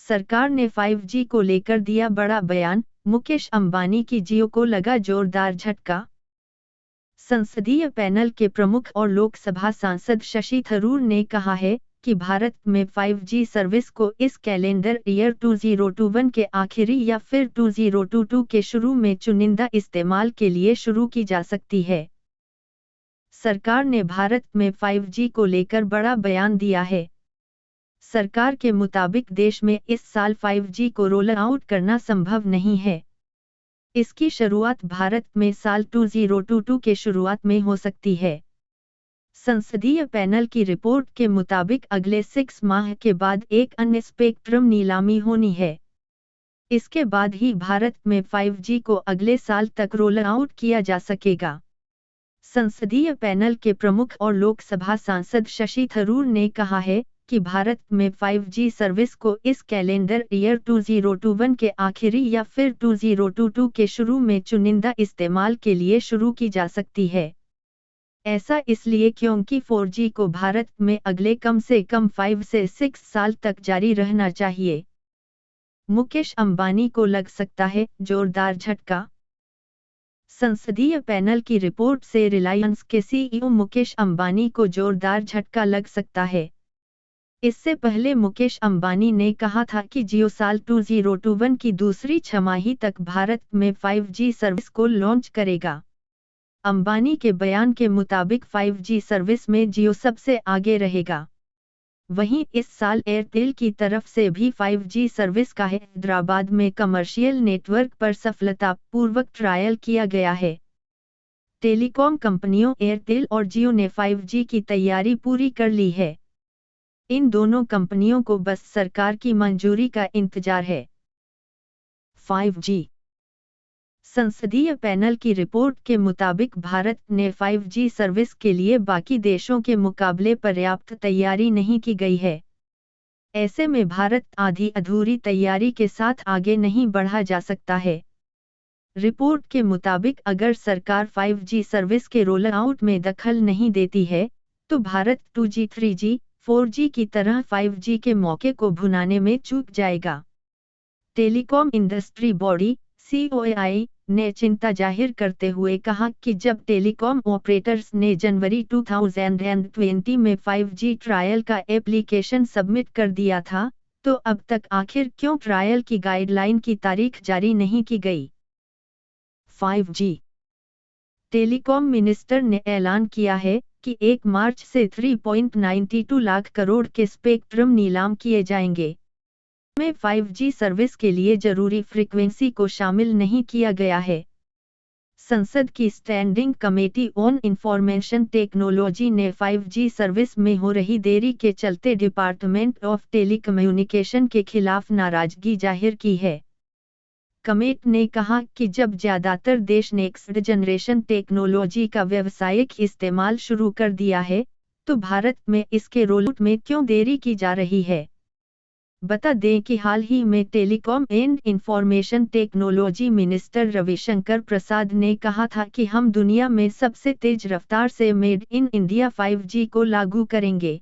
सरकार ने 5G को लेकर दिया बड़ा बयान, मुकेश अंबानी की जियो को लगा जोरदार झटका। संसदीय पैनल के प्रमुख और लोकसभा सांसद शशि थरूर ने कहा है कि भारत में 5G सर्विस को इस कैलेंडर ईयर 2021 के आखिरी या फिर 2022 के शुरू में चुनिंदा इस्तेमाल के लिए शुरू की जा सकती है। सरकार ने भारत में 5G को लेकर बड़ा बयान दिया है। सरकार के मुताबिक देश में इस साल 5G को रोल आउट करना संभव नहीं है। इसकी शुरुआत भारत में साल 2022 के शुरुआत में हो सकती है। संसदीय पैनल की रिपोर्ट के मुताबिक अगले 6 माह के बाद एक अन्य स्पेक्ट्रम नीलामी होनी है। इसके बाद ही भारत में 5G को अगले साल तक रोल आउट किया जा सकेगा। संसदीय पैनल के प्रमुख और लोकसभा सांसद शशि थरूर ने कहा है कि भारत में 5G सर्विस को इस कैलेंडर ईयर 2021 के आखिरी या फिर 2022 के शुरू में चुनिंदा इस्तेमाल के लिए शुरू की जा सकती है। ऐसा इसलिए क्योंकि 4G को भारत में अगले कम से कम 5 से 6 साल तक जारी रहना चाहिए। मुकेश अंबानी को लग सकता है जोरदार झटका। संसदीय पैनल की रिपोर्ट से रिलायंस के सीईओ मुकेश अंबानी को जोरदार झटका लग सकता है। इससे पहले मुकेश अंबानी ने कहा था कि जियो साल 2021 की दूसरी छमाही तक भारत में 5G सर्विस को लॉन्च करेगा। अंबानी के बयान के मुताबिक 5G सर्विस में जियो सबसे आगे रहेगा। वहीं इस साल एयरटेल की तरफ से भी 5G सर्विस का हैदराबाद में कमर्शियल नेटवर्क पर सफलतापूर्वक ट्रायल किया गया है। टेलीकॉम कंपनियों एयरटेल और जियो ने 5G की तैयारी पूरी कर ली है। इन दोनों कंपनियों को बस सरकार की मंजूरी का इंतजार है। 5G संसदीय पैनल की रिपोर्ट के मुताबिक भारत ने 5G सर्विस के लिए बाकी देशों के मुकाबले पर्याप्त तैयारी नहीं की गई है। ऐसे में भारत आधी अधूरी तैयारी के साथ आगे नहीं बढ़ा जा सकता है। रिपोर्ट के मुताबिक अगर सरकार 5G सर्विस के रोल आउट में दखल नहीं देती है, तो भारत 2G, 3G, 4G की तरह 5G के मौके को भुनाने में चूक जाएगा। टेलीकॉम इंडस्ट्री बॉडी COAI ने चिंता जाहिर करते हुए कहा कि जब टेलीकॉम ऑपरेटर्स ने जनवरी 2020 में 5G ट्रायल का एप्लीकेशन सबमिट कर दिया था, तो अब तक आखिर क्यों ट्रायल की गाइडलाइन की तारीख जारी नहीं की गई। 5G टेलीकॉम मिनिस्टर ने ऐलान किया है कि 1 मार्च से 3.92 लाख करोड़ के स्पेक्ट्रम नीलाम किए जाएंगे। में 5G सर्विस के लिए जरूरी फ्रीक्वेंसी को शामिल नहीं किया गया है। संसद की standing committee on information technology ने 5G सर्विस में हो रही देरी के चलते डिपार्टमेंट ऑफ टेलीकम्युनिकेशन के खिलाफ नाराजगी जाहिर की है। कमेटी ने कहा कि जब ज्यादातर देश नेक्स्ट जनरेशन टेक्नोलॉजी का व्यावसायिक इस्तेमाल शुरू कर दिया है, तो भारत में इसके रोलआउट में क्यों देरी की जा रही है। बता दें कि हाल ही में telecom and information technology minister Ravi Shankar Prasad ने कहा था कि हम दुनिया में सबसे तेज रफ्तार से मेड इन इंडिया 5G को लागू करेंगे।